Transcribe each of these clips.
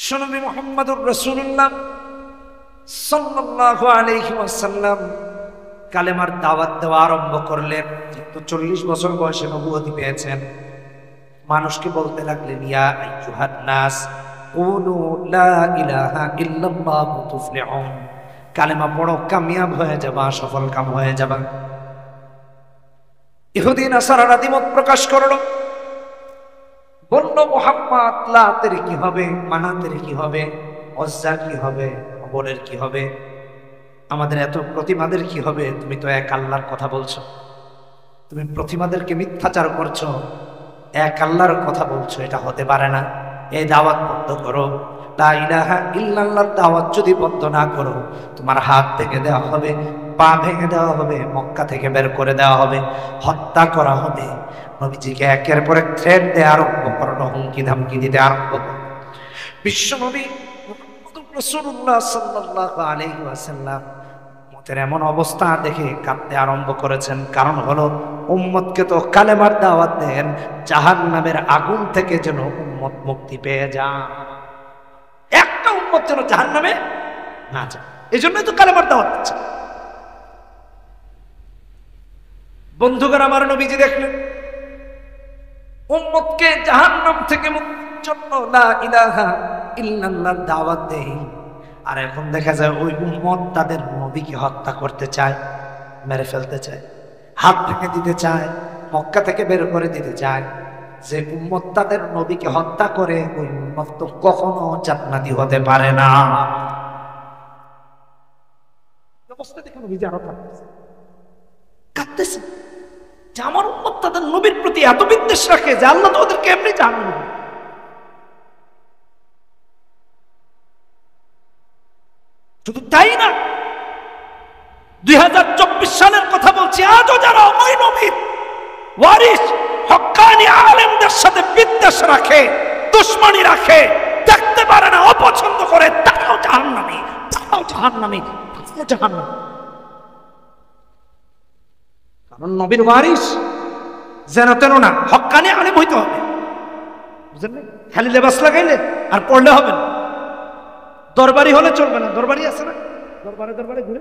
বিশ্বনবী মুহাম্মদুর রাসূলুল্লাহ সাল্লাল্লাহু আলাইহি ওয়াসাল্লাম কালেমার দাওয়াত দেওয়া আরম্ভ করলেন। তো 40 বছর বয়সে নবুয়তি পেয়েছেন। মানুষকে বলতে লাগলেন, ইয়া আইয়ুহান নাস কুলু লা ইলাহা ইল্লাল্লাহু তুফলিহুন, কালেমা পড়ো, কামিয়াব হয়ে যাবা, সফল কাম হয়ে যাবা। ইহুদি নাসারারা দ্বিমত প্রকাশ করলো, বলল মুহাম্মদ লাতের কি হবে, মানাতের কি হবে, উজ্জার কি হবে, কবরের কি হবে, আমাদের এত প্রতিমাদের কি হবে? তুমি তো এক আল্লাহর কথা বলছো, তুমি প্রতিমাদেরকে মিথ্যাচার করছো, এক আল্লাহর কথা বলছো, এটা হতে পারে না। এই দাওয়াত বন্ধ করো, লা ইলাহা ইল্লাল্লাহর দাওয়াত যদি বন্ধ না করো, তোমার হাত ভেঙে দেওয়া হবে, পা ভেঙে দেওয়া হবে, মক্কা থেকে বের করে দেওয়া হবে, হত্যা করা হবে। নবীজিকে একের পর এক থ্রেট দেওয়া আরম্ভ করলো, হুমকি ধামকি দিতে আরম্ভ করলো। বিশ্বনবী মুহাম্মদুর রাসূলুল্লাহ সাল্লাল্লাহু আলাইহি ওয়াসাল্লাম উম্মতের এমন অবস্থা দেখে কাঁদতে আরম্ভ করেছেন। কারণ হলো, উম্মতকে তো কালেমার দাওয়াত দেন, জাহান্নামের আগুন থেকে যেন উম্মত মুক্তি পেয়ে যায়, একটা উম্মত যেন জাহান্নামে না যায়, এই জন্যই তো কালেমার দাওয়াত দিচ্ছে। বন্ধুগণ, আমার নবীজি দেখলেন উম্মতকে জাহান্নাম থেকে মুক্তির জন্য লা ইলাহা ইল্লাল্লাহর দাওয়াত দেয়, আর এখন দেখা যায় ওই উম্মত তাদের নবীকে হত্যা করতে চায়, মেরে ফেলতে চায়, হাত ভেঙে দিতে চায়, মক্কা থেকে বের করে দিতে চায়। যে উম্মত তাদের নবীকে হত্যা করে, ওই উম্মত তো কখনো জান্নাতি হতে পারে না। অবস্থা দেখে নবীজি আরো কাঁদতেছে যে আমার উম্মত তাদের নবীর প্রতি এত বিদ্বেষ রাখে যে আল্লাহ তো ওদেরকে এমনি জাহান্নামে। শুধু তাই না, 2024 সালের কথা বলছি, আজও যারা ওই নবীর ওয়ারিস হক্কানি আলেমদের সাথে বিদ্বেষ রাখে, দুশমনি রাখে, দেখতে পারে না, অপছন্দ করে, তারাও জাহান্নামী, তারাও জাহান্নামী, তারাও জাহান্নামী। কারণ নবীর ওয়ারিস যেন তেন না, হক্কানি আলেম হইতে হবে, বুঝলেন না? খালি লেবাস লাগাইলে আর পড়লে হবে না, দরবারি হলে চলবে না। দরবারি আছে না, দরবারে দরবারে ঘুরে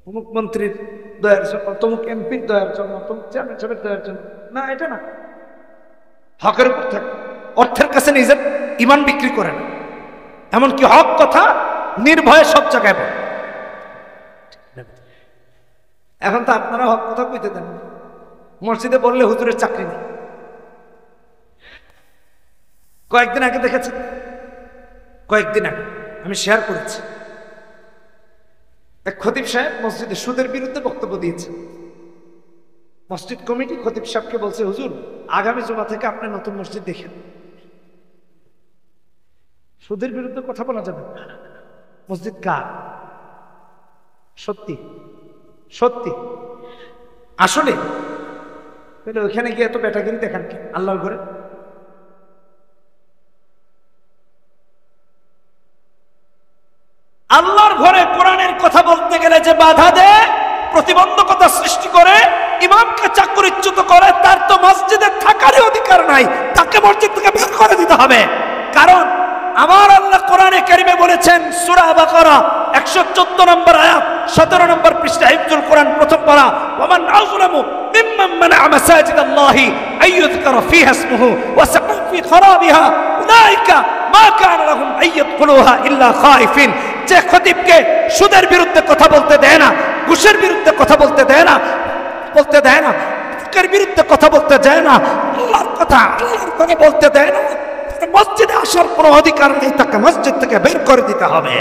অমুক মন্ত্রীর দয়ার জন্য, তমুক এমপির দয়ার জন্য, তমুক চেয়ারম্যান সাহেবের দয়ার জন্য না, এটা না। হকের উপর থাকে, অর্থের কাছে নিজের ইমান বিক্রি করে না, এমনকি হক কথা নির্ভয়ে সব জায়গায় বলে। এখন তো আপনারা হক কথা কইতে দেন, মসজিদে বললে হুজুরের চাকরি নেই। কয়েকদিন আগে দেখেছেন, কয়েকদিন আগে আমি শেয়ার করেছি, এক খতিব সাহেব মসজিদে সুদের বিরুদ্ধে বক্তব্য দিয়েছে। মসজিদ কমিটি খতিব সাহেবকে বলছে, হুজুর আগামী জুমা থেকে আপনি নতুন মসজিদ দেখেন, সুদের বিরুদ্ধে কথা বলা যাবে। মসজিদ কার? সত্যি সত্যি আসলে ওইখানে গিয়ে এত বেটাগিরি দেখান কি আল্লাহর ঘরে? আল্লাহর ঘরে কোরআনের কথা বলতে গেলে যে বাধা দেয়, প্রতিবন্ধকতা সৃষ্টি করে, ইমামকে চাকরিচ্যুত করে, তার তো মসজিদে থাকারই অধিকার নাই, তাকে মসজিদ থেকে বের করে দিতে হবে। কারণ আমার আল্লাহ কোরআনে কারিমে বলেছেন, সূরা বাকারা 114 নম্বর আয়াত, 17 নম্বর পৃষ্ঠা, হিফজুল কোরআন প্রথম পারা, ওয়ামান আযলামু মিম্মান মানাআ মাসাজিদাল্লাহি আইয়ুযকারা ফীহা ইসমুহু ওয়া সাআ ফী খারাবিহা উলাইকা মা কানা লাহুম আইয়াদখুলুহা ইল্লা খায়ফিন। যে খতিবকে সুদের বিরুদ্ধে কথা বলতে দেয় না, ঘুষের বিরুদ্ধে কথা বলতে দেয় না, বিরুদ্ধে কথা বলতে দেয় না, আল্লাহর কথা আল্লাহর কথা বলতে দেয় না, মসজিদে আসার কোনো অধিকার নেই, তাকে মসজিদ থেকে বের করে দিতে হবে।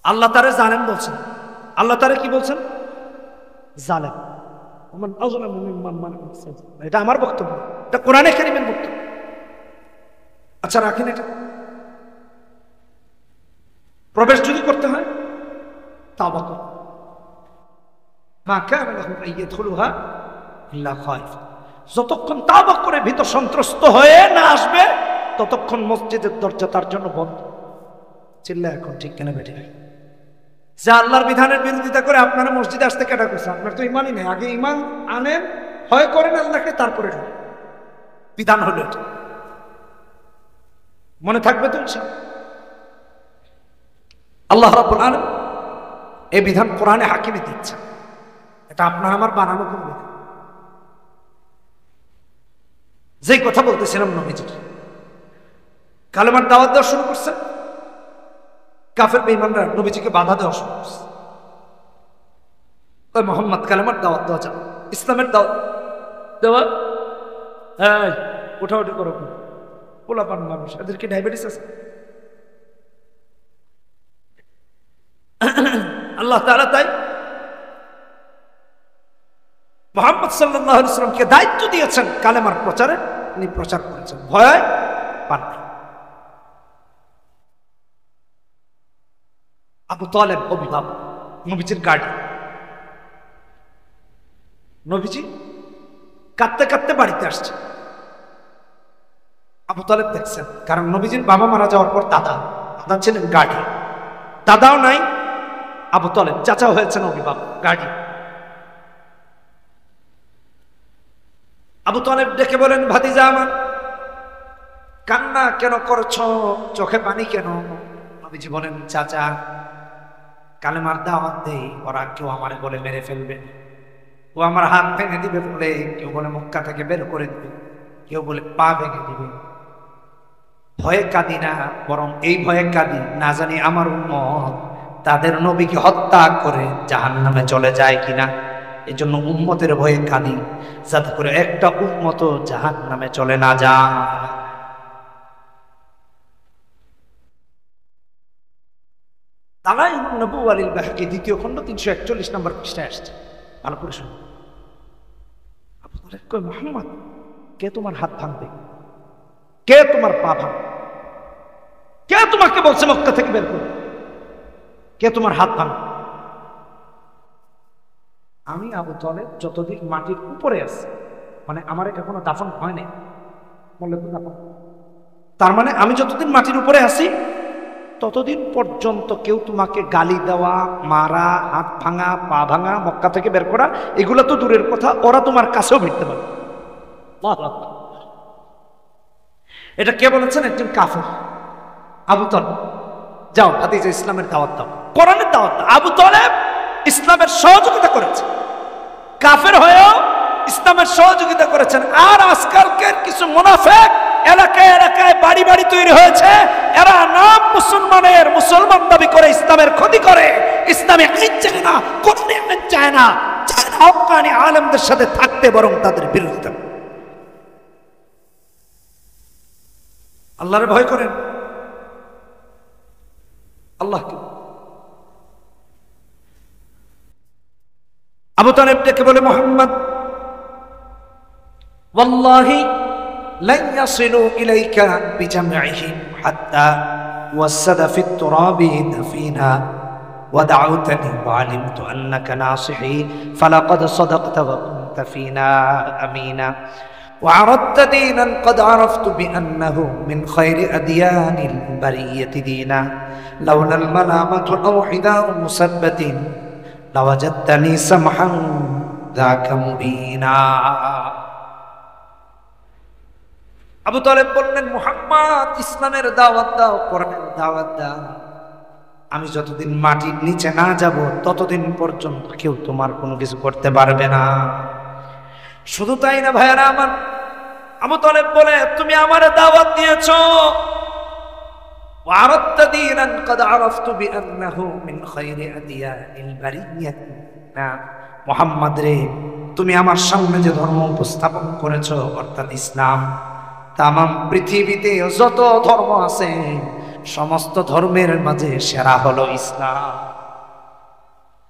আল্লাহ তারে জালেম বলছেন। আল্লাহ তারে কি বলছেন? জালেম। এটা আমার বক্তব্য, এটা কোরআনে কারিমের বক্তব্য। আচ্ছা রাখেন, এটা প্রবেশ যদি করতে হয় তাওবা করো, মা কানা লাহুম আইয়াদখুলুহা ইল্লা খায়ফ। যতক্ষণ তাওবা করে ভীত সন্ত্রস্ত হয়ে না আসবে, ততক্ষণ মসজিদের দরজা তার জন্য বন্ধ। চিল্লা এখন ঠিক কেন বেঠে? যে আল্লাহর বিধানের বিরোধিতা করে আপনারা মসজিদে আসতে কেটা করছে? আপনার তো ইমানই নেই। আগে ইমান আনেন, ভয় করেন আল্লাহকে, তারপরে বিধান হলো এটা। মনে থাকবে তো ইনশাআল্লাহ। আল্লাহ রাব্বুল আলামিন এই বিধান কোরআনে হাকিমে দিচ্ছেন, এটা আপনার আমার বানানো কোন বিধান। যেই কথা বলতেছিলাম নবীজি কালেমার দাওয়াত দেওয়া শুরু করছে, কাফের বেঈমানরা নবীজিকে বাধা দেওয়া শুরু করছে। মোহাম্মদ কালেমার দাওয়াত দেওয়া যাবে, ইসলামের দাওয়াত দেওয়া, হ্যাঁ ওঠাউঠি করো, পোলাপান মানুষ, এদেরকে ডায়াবেটিস আছে। আল্লাহ তাআলা তাই মুহাম্মদ সাল্লাল্লাহু আলাইহি ওয়াসাল্লামকে দায়িত্ব দিয়েছেন কালেমার প্রচারে, তিনি প্রচার করেছেন, ভয় পান না। আবু তালেব অভিভাবক, নবীজির গার্ডিয়ান। নবীজি কাঁদতে কাঁদতে বাড়িতে আসছে, আবু তালেব দেখছেন, কারণ নবীজির বাবা মারা যাওয়ার পর দাদা ছিলেন গার্ডিয়ান, দাদাও নাই, আবু তালেব চাচাও হয়েছেন অভিভাবক, গার্ডিয়ান। আবু তালেব ডেকে বলেন, ভাতিজা আমার, কান্না কেন করছো, চোখে পানি কেন? নবীজি বলেন, চাচা কালেমার দাওয়াত দেই, ওরা কেউ আমারে বলে মেরে ফেলবে, ও আমার হাত ভেঙে দিবে বলে, কেউ বলে মক্কা থেকে বের করে দিবে, কেউ বলে পা ভেঙে দিবে। ভয়ে কাঁদি না, বরং এই ভয়ে কাঁদি, না জানি আমার উম্মত তাদের নবীকে হত্যা করে জাহান্নামে চলে যায় কিনা। এই জন্য উম্মতের ভয়ে কাঁদি, যাতে করে একটা উম্মত জাহান্নামে চলে না যায়। দালাইলুন নবুওয়া লিল বাহকি দ্বিতীয় খণ্ড 341 নম্বর পৃষ্ঠায় আসছে, ভালো করে শুনুন। আবু তালেব কয়, মুহাম্মদ কে তোমার হাত ভাঙবে, কে তোমার পা ভাঙবে, কে তোমাকে বলছে মক্কা থেকে বের করবে, কে তোমার হাত ভাঙবে? আমি আবু তালেব যতদিন মাটির উপরে আছে, মানে আমার এখনো দাফন হয় নাই, বললে তো দাফন, তার মানে আমি যতদিন মাটির উপরে আছি ততদিন পর্যন্ত কেউ তোমাকে গালি দেওয়া, মারা, হাত ভাঙা, পা ভাঙা, মক্কা থেকে বের করা, এগুলো তো দূরের কথা, ওরা তোমার কাছেও ভিড়তে পারে। এটা কে বলেছেন? একজন কাফের, আবু তালেব। যাও ভাতিজা ইসলামের দাওয়াত দাও, কোরআনের দাওয়াত দাও। আবু তালেব ইসলামের সহযোগিতা করেছে, কাফের হয়েও ইসলামের সহযোগিতা করেছেন। আর আজকালকের কিছু মুনাফিক এলাকায় এলাকায় বাড়ি বাড়ি তৈরি হয়েছে, এরা নাম মুসলমানের, মুসলমান দাবি করে ইসলামের ক্ষতি করে, ইসলামে আইন চায় না, কোরআনে আইন চায় না, চায় না হক্কানি আলেমদের সাথে থাকতে, বরং তাদের বিরোধিতা। আল্লাহর ভয় করেন, আল্লাহকে। আবু তালেব ডেকে বলে, মুহাম্মদ ওয়াল্লাহি লান ইয়াসিলু ইলাইকা বিজামইহিম হাত্তা ওয়াসাদা ফিত তুরাবি দাফিনা ওয়া দাউতানি ওয়া আলিমতু আন্নাকা নাসিহি ফালাকাদ সাদাকতা ওয়া কুনতা ফিনা আমিনা ওয়া আরাদতা দীনান قد عرفت بأنه من خير أديان البرية دينا لولا الملامة أو حذاء مثبت لوجدتني سمحا ذاك مبينا। আবু তালেব বললেন, মুহাম্মদ ইসলামের দাওয়াত দাও, কোরআনের দাওয়াত দাও, আমি যতদিন মাটির নিচে না যাব ততদিন পর্যন্ত কেউ তোমার কোনো কিছু করতে পারবে না। শুধু তাই না ভাইয়ারা আমার, আবু তালেব বলে, তুমি আমার দাওয়াত দিয়েছো, وعرضت دينا قد عرفت بأنه من خير أديان البرية। মুহাম্মদ রে, তুমি আমার সামনে যে ধর্ম উপস্থাপন করেছো, অর্থাৎ ইসলাম, তামাম পৃথিবীতে যত ধর্ম আছে সমস্ত ধর্মের মাঝে সেরা হলো ইসলাম।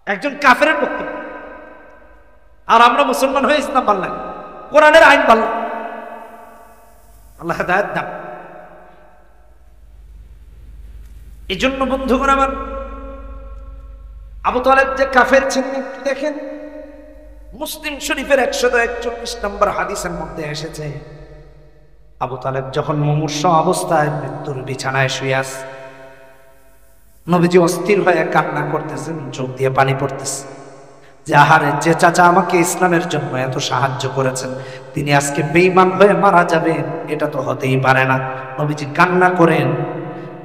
একজন কাফেরের বক্তব্য। আর আমরা মুসলমান হয়ে ইসলাম পারলাম, কোরআনের আইন পারলাম। আল্লাহ হেদায়েত দান। এই জন্য বন্ধুগণ আমার, আবু তালেব যে কাফের ছিলেন একটু দেখেন, মুসলিম শরীফের 141 নম্বর হাদিসের মধ্যে এসেছে, আবু তালেব যখন মুমূর্ষ অবস্থায় মৃত্যুর বিছানায় শুয়ে আছে, নবীজি অস্থির হয়ে কান্না করতেছেন, চোখ দিয়ে পানি পড়তেছে, যে আহারে, যে চাচা আমাকে ইসলামের জন্য এত সাহায্য করেছেন, তিনি আজকে বেঈমান হয়ে মারা যাবেন, এটা তো হতেই পারে না। নবীজি কান্না করেন,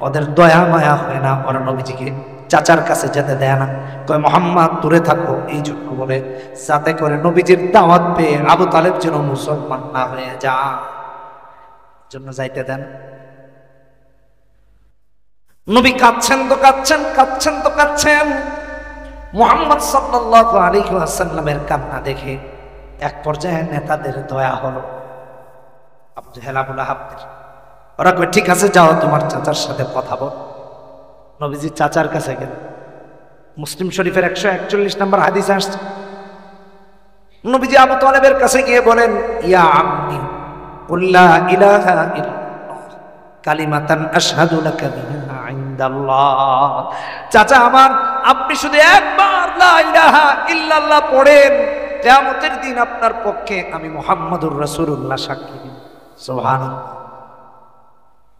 ওদের দয়া মায়া হয় না, ওরা নবীজিকে চাচার কাছে যেতে দেয় না, কয় মুহাম্মদ দূরে থাকো, এই জন্য বলে, যাতে করে নবীজির দাওয়াত পেয়ে আবু তালেব যেন মুসলমান না হয়ে যা, জন্য যাইতে দেন। নবী কাঁদছেন তো কাঁদছেন, কাঁদছেন তো কাঁদছেন। মুহাম্মদ সাল্লাল্লাহু আলাইহি ওয়াসাল্লামের কান্না দেখে এক পর্যায়ে নেতাদের দয়া হলো, আবু জেহেল, আবু লাহাবদের। ওরা কয় ঠিক আছে, যাও তোমার চাচার সাথে কথা বল। নবীজি চাচার কাছে গেলেন। মুসলিম শরীফের 141 নম্বর হাদিসে আসছে, নবীজি আবু তালেবের কাছে গিয়ে বলেন, ইয়া আম্মি কুল লা ইলাহা ইল্লাল্লাহ কালিমাতান আশহাদু লাকা বিহা ইনদাল্লাহ। চাচা আমার, আপনি শুধু একবার লা ইলাহা ইল্লাল্লাহ পড়েন, কিয়ামতের দিন আপনার পক্ষে আমি মুহাম্মদুর রাসূলুল্লাহ সাক্ষী দিব। সুবহানাল্লাহ।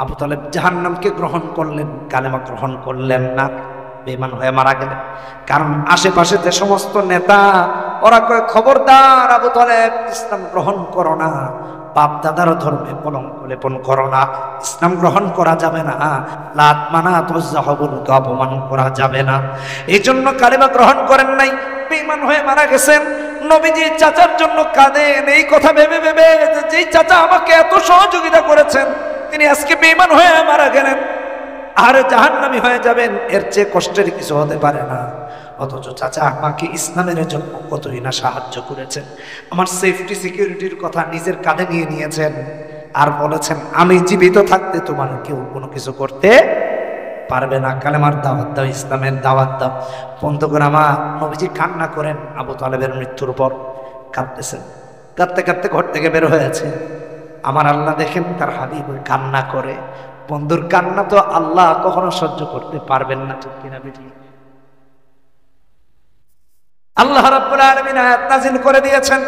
আবু তালেব জাহান্নামকে গ্রহণ করলেন, কালেমা গ্রহণ করলেন না, বেঈমান হয়ে মারা গেলেন। কারণ আশেপাশে যে সমস্ত নেতা, ওরা কয় খবরদার আবু তালেব, ইসলাম গ্রহণ করো না, বাপ দাদার ধর্মে কলঙ্ক লেপন করো না, ইসলাম গ্রহণ করা যাবে না, লাত মানাত উজ্জা হবলকে অপমান করা যাবে না। এই জন্য কালেমা গ্রহণ করেন নাই, বেঈমান হয়ে মারা গেছেন। নবীজি চাচার জন্য কাঁদেন, এই কথা ভেবে ভেবে, যেই চাচা আমাকে এত সহযোগিতা করেছেন, তিনি আজকে বেঈমান হয়ে মারা গেলেন, আর জাহান্নামী হয়ে যাবেন, এর চেয়ে কষ্টের কিছু হতে পারে না। অথচ চাচা আমাকে ইসলামের জন্য কতই না সাহায্য করেছেন, আমার সেফটি সিকিউরিটির কথা নিজের কাঁধে নিয়ে নিয়েছেন, আর বলেছেন আমি জীবিত থাকতে তোমার কেউ কোনো কিছু করতে পারবে না, কালেমার দাওয়াত দাও, ইসলামের দাওয়াত দাও। বন্ধুগণ আমার, নবীজি কান্না করেন আবু তালেবের মৃত্যুর পর, কাঁদতেছেন, কাঁদতে কাঁদতে ঘর থেকে বের হয়েছে। আমার আল্লাহ দেখেন তার হাবিব কান্না করে। বন্ধুর কান্না তো আল্লাহ কখনো সহ্য করতে পারবেন না, ঠিক কিনা বেটি? আল্লাহ রাব্বুল আলামিন আয়াত নাযিল করে দিয়েছেন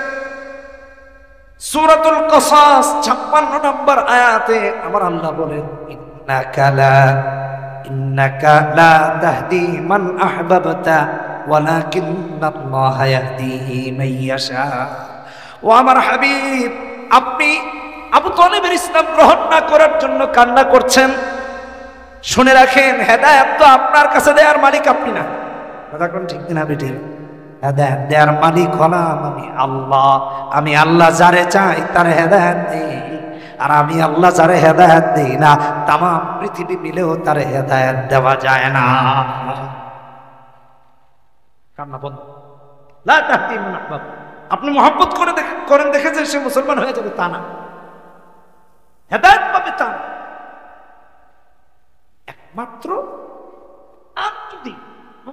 সূরাতুল কসাস 56 নম্বর আয়াতে। আমার আল্লাহ বলেন, ইন্নাকা লা তাহদি মান আহবাবতা ওয়ালাকিন্নাল্লাহা ইয়াহদি মান ইয়াশা। ও আমার হাবিব, আপনি আবু তালেবের ইসলাম গ্রহণ না করার জন্য কান্না করছেন, শুনে রাখেন, হেদায়েত তো আপনার কাছে দেওয়ার মালিক আপনি না। কথা কোন ঠিক না বেটি? হেদায়েত দেওয়ার মালিক হলাম আমি আল্লাহ। আমি আল্লাহ যারে চাই তার হেদায়েত দেই, আর আমি আল্লাহ যারে হেদায়েত দেই না, তাম পৃথিবী মিলেও তার হেদায়েত দেওয়া যায় না। কান্না বন্ধ। লা তাহদি মান আহবাব। আপনি মহব্বত করেন দেখেছেন সে মুসলমান হয়ে যাবে, তা না, হেদায়েত পাবে তা না। একমাত্র আপনি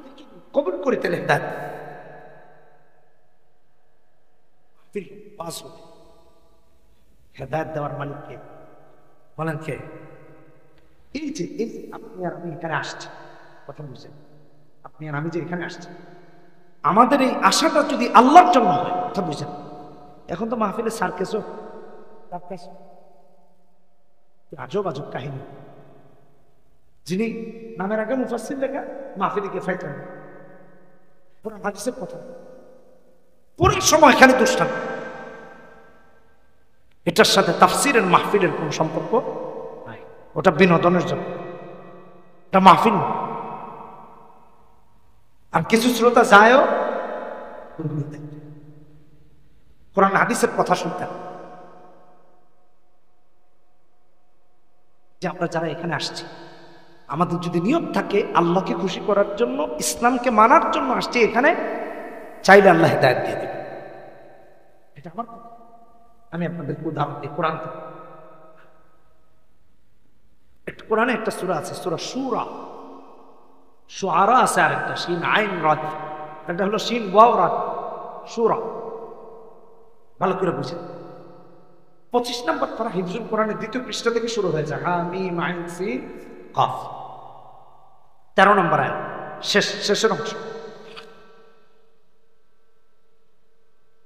যদি কবুল করে দিলেন হেদায়েত, হেদায়েত দেওয়ার মালিক কে বলেন? কে? এই যে আপনি আর আমি এখানে আসছি, কথা বুঝছেন? আপনি আর আমি যে এখানে আসছি, আমাদের এই আশাটা যদি আল্লাহর জন্য হয়, কথা বুঝছেন? এখন তো মাহফিলে সার্কেসও, আজব আজব কাহিনী। যিনি নামের আগে মুফাসসির লেখা, মাহফিলে গিয়ে ফাইটার পুরো হাদিসের কথা, পুরো সময় খালি দুষ্টান। এটার সাথে তাফসিরের মাহফিলের কোন সম্পর্ক নাই, ওটা বিনোদনের জন্য, এটা মাহফিল। আর কিছু শ্রোতা যায়ও কোরআন হাদিসের কথা শুনতেন। যে আমরা যারা এখানে আসছি, আমাদের যদি নিয়ত থাকে আল্লাহকে খুশি করার জন্য, ইসলামকে মানার জন্য আসছি এখানে, চাইলে আল্লাহ হিদায়াত দিয়ে দেবে। এটা আমার, আমি আপনাদেরকে উদাহরণ দিই কোরআন থেকে। কোরআনে একটা সূরা আছে, সূরা শুরা, শুআরা আছে আরেকটা, শিন আইন রাদ, এটা হলো শিন ওয়াও রাদ, শুরা। ভালো করে বুঝেন। 25 নম্বর পারা হিফজুল কোরআনের 2য় পৃষ্ঠা থেকে শুরু হয়েছে, হামিম আইন সিন কাফ। 13 নম্বর আয়াত, শেষের অংশ।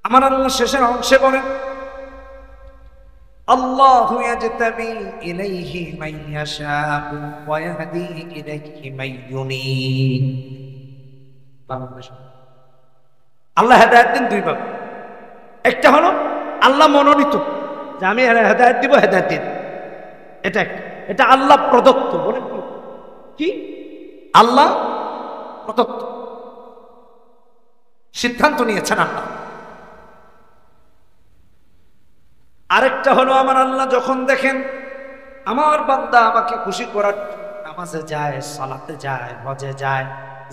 আমার আল্লাহ শেষের অংশে বলেন, আল্লাহু ইয়াজতাবি ইলাইহি মান ইয়াশাউ ওয়া ইয়াহদি ইলাইহি মান ইউনিব। আল্লাহ হেদায়েত দিন দুই ভাবে। একটা হলো আল্লাহ মনোনীত, যে আমি হেদায়েত দিব, হেদায়েত দিন, এটা একটা। এটা আল্লাহ প্রদত্ত, বলেন কি? আল্লাহ প্রদত্ত, সিদ্ধান্ত নিয়েছেন আল্লাহ। আরেকটা হলো আমার আল্লাহ যখন দেখেন আমার বান্দা আমাকে খুশি করার নামাজে যায়, সালাতে যায়, হজে যায়,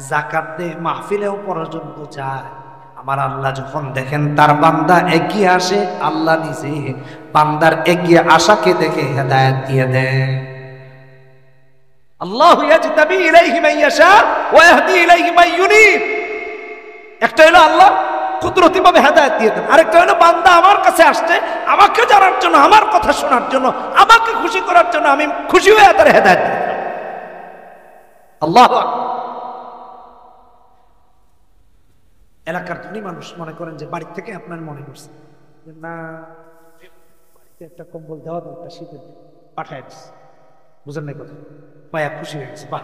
যাকাত দেয়, মাহফিলেও পর্যন্ত যায়, আমার আল্লাহ যখন দেখেন তার বান্দা এগিয়ে আসে, আল্লাহ নিজে বান্দার এগিয়ে আশাকে দেখে হেদায়েত দিয়ে দেন। আল্লাহু ইয়াজতাবি ইলাইহি মান ইয়াশা ওয়া ইয়াহদি ইলাইহি মান ইউনিব। একটা হলো আল্লাহ কুদরতি ভাবে হেদায়েত দিয়ে দেন, আরেকটা হলো বান্দা আমার কাছে আসছে আমাকে জানার জন্য, আমার কথা শোনার জন্য, আমাকে খুশি করার জন্য, আমি খুশি হয়ে তার হেদায়েত দিই। আল্লাহু আকবার। এলাকার ধনী মানুষ মনে করেন যে বাড়ি থেকে আপনার মনে করছে যে না, বাড়িতে একটা কম্বল দেওয়া দরকার, শীতের পাঠায় দিচ্ছে, বুঝেন নাই কথা, পায়া খুশি হয়ে গেছে, বাহ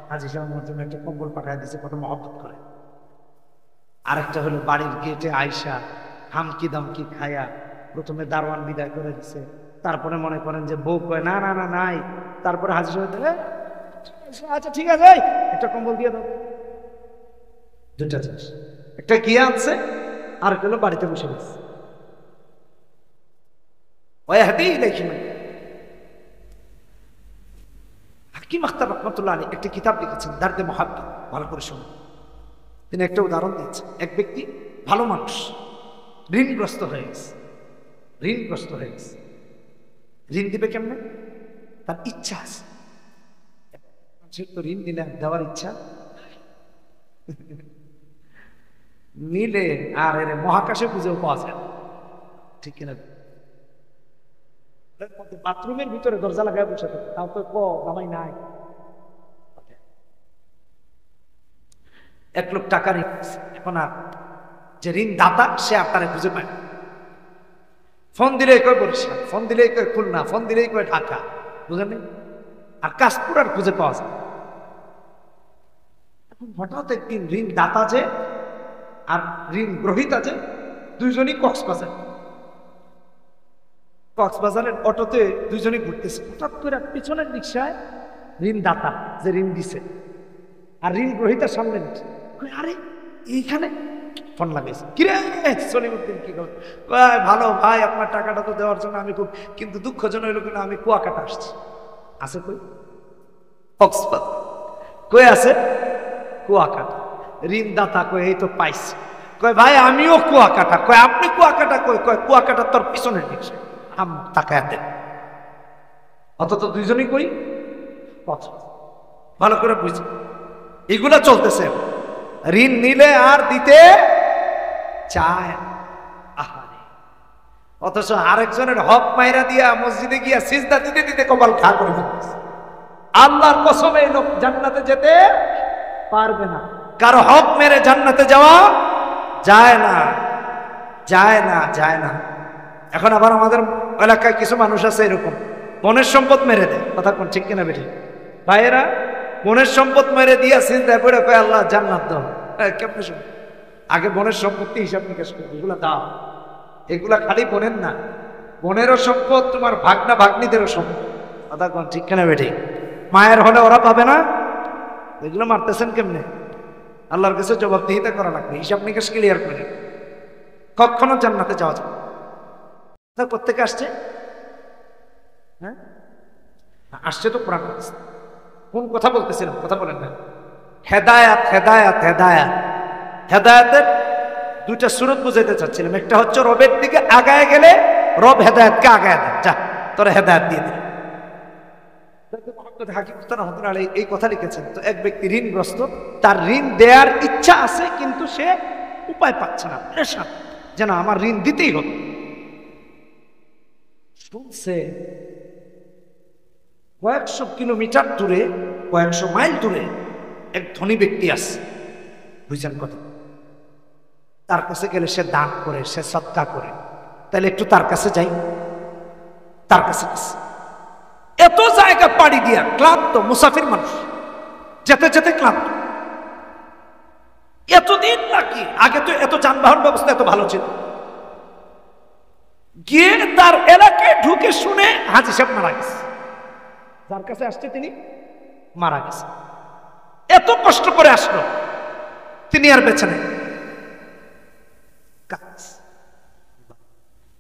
হাজি সাহেব আমার জন্য একটা কম্বল পাঠায় দিচ্ছে, কত মহব্বত করে। আরেকটা হলো বাড়ির গেটে আয়সা হামকি দামকি খায়া প্রথমে দারোয়ান বিদায় করে দিছে, তারপরে মনে করেন যে বউ কয় না না না নাই, তারপরে হাজির সাহেব আচ্ছা ঠিক আছে একটা কম্বল দিয়ে দাও। দুটা জিনিস, একটা গিয়ে আনছে, আর একটা হলো বাড়িতে বসে গেছে। হাকিম আখতার রহমতুল্লাহ আলাইহি একটা কিতাব লিখেছেন দারদে মুহাব্বত, ভালো করে শুনুন। তিনি একটা উদাহরণ দিয়েছেন, এক ব্যক্তি ভালো মানুষ, ঋণগ্রস্ত হয়ে গেছে, ঋণগ্রস্ত হয়ে গেছে। ঋণ দিবে কেমনে? তার ইচ্ছা আছে, মানুষের তো ঋণ দিলে দেওয়ার ইচ্ছা নিলে আর এর মহাকাশে খুঁজেও পাওয়া যায়, ঠিক কিনা? বাথরুমের ভিতরে দরজা লাগায় বসে থাকে, তাও তো কামাই নাই। এক লোক টাকা ঋণ, এখন আর যে ঋণ দাতা সে আপনারে খুঁজে পায়, ফোন দিলেই কয় বরিশাল, ফোন দিলেই কয় খুলনা, ফোন দিলেই কয় ঢাকা, বুঝলেন? আর কাশপুর আর খুঁজে পাওয়া যায়। এখন হঠাৎ একদিন ঋণ দাতা যে আর ঋণ গ্রহীতা যে দুইজনই কক্সবাজারের অটোতে দুইজনই ঘুরতেছে, হঠাৎ করে পিছনের রিক্সায় ঋণ দাতা যে ঋণ দিছে আর ঋণ গ্রহীতার সামনে নিচ্ছে, আরে এইখানে ফোন লাগাইছে, কিরে সলিমউদ্দিন কি খবর? ভালো ভাই, আপনার টাকাটা তো দেওয়ার জন্য আমি খুব, কিন্তু দুঃখজনক হইল কিনা আমি কুয়াকাটা আসছি। আছে কই? কক্সবাজার। কই আছে? কুয়াকাটা। ঋণদাতা কই এই তো পাইছি। কয় ভাই আমিও কুয়াকাটা। কয় আপনি কুয়াকাটা কই? কয় কুয়াকাটা তোর পিছনের দিকে, আম তাকায় দেন। অথচ দুইজনই কই কথা, ভালো করে বুঝি। এগুলা চলতেছে, ঋণ নিলে আর দিতে চায়, আহারে। অথচ আরেকজনের হক মাইরা দিয়া মসজিদে গিয়া সিজদা দিতে দিতে কপাল খা করে ফেলতেছে। আল্লাহর কসমে এই লোক জান্নাতে যেতে পারবে না, কারো হক মেরে জান্নাতে যাওয়া যায় না, যায় না, যায় না। এখন আবার আমাদের এলাকায় কিছু মানুষ আছে এরকম, বনের সম্পদ মেরে দেয়, কথা কোন ঠিক কিনা বেঠে? ভাইয়েরা বনের সম্পদ মেরে দিয়া সিজদায় পড়ে কয় আল্লাহ জান্নাত দাও। কেমনে শুন, আগে বনের সম্পত্তি হিসাব নিকাশ করবে, এগুলা দাও। এগুলা খালি বনের না, বনেরও সম্পদ, তোমার ভাগনা ভাগ্নিদেরও সম্পদ, কথা কোন ঠিক কিনা বেঠে? মায়ের হলে ওরা পাবে না, এগুলো মারতেছেন কেমনে? আল্লাহর কাছে জবাবদিহিতা করা লাগবে, হিসাব নিকাশ ক্লিয়ার করে। কখনো জান্নাতে যাওয়া যাবে না। কোত্থেকে আসছে? হ্যাঁ আসছে তো কোরআন। কোন কথা বলতেছিলাম? কথা বলেন না। হেদায়াত, হেদায়াত, হেদায়াত। হেদায়াতের দুইটা সুরত বুঝাইতে চাচ্ছিলাম। একটা হচ্ছে রবের দিকে আগায় গেলে রব হেদায়াতকে আগায় দেন, যা তোরা হেদায়াত দিয়ে দিন। এই কথা লিখেছেন। তো এক ব্যক্তি ঋণগ্রস্ত, তার ঋণ দেওয়ার ইচ্ছা আছে কিন্তু সে উপায় পাচ্ছে না, প্রেশার যেন আমার ঋণ দিতেই হবে। শুনছে কয়েকশো কিলোমিটার দূরে, কয়েকশো মাইল দূরে এক ধনী ব্যক্তি আছে, বুঝছেন কথা? তার কাছে গেলে সে দান করে, সে সদকা করে, তাহলে একটু তার কাছে যাই। তার কাছে এত জায়গা পাড়ি দিয়া ক্লান্ত, মুসাফির মানুষ, যেতে যেতে ক্লান্ত। এতদিন নাকি, আগে তো এত যানবাহন ব্যবস্থা এত ভালো ছিল। গিয়ে তার এলাকায় ঢুকে শুনে হাজী সাহেব মারা গেছে, যার কাছে আসছে তিনি মারা গেছে। এত কষ্ট করে আসলো, তিনি আর বেঁচে নেই।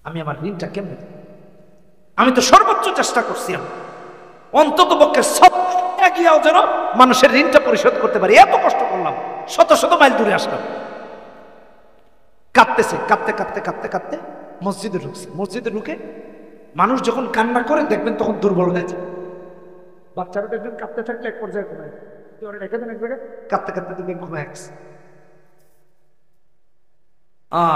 আমি আমার ঋণটা কেমনে দেব? আমি তো সর্বোচ্চ চেষ্টা করছি, অন্তত পক্ষে সব গিয়াও যেন মানুষের ঋণটা পরিশোধ করতে পারি। এত কষ্ট করলাম, শত শত মাইল দূরে আসলাম। কাঁদতেছে, কাঁদতে কাঁদতে কাঁদতে কাঁদতে মসজিদে ঢুকছে। মসজিদে ঢুকে মানুষ যখন কান্না করে দেখবেন তখন দুর্বল হয়ে যায়। বাচ্চারা দেখবেন কাঁদতে থাকলে এক পর্যায়ে ঘুমায়, রেখে দেন এক জায়গায়, কাঁদতে কাঁদতে দেখবেন ঘুমায় গেছে।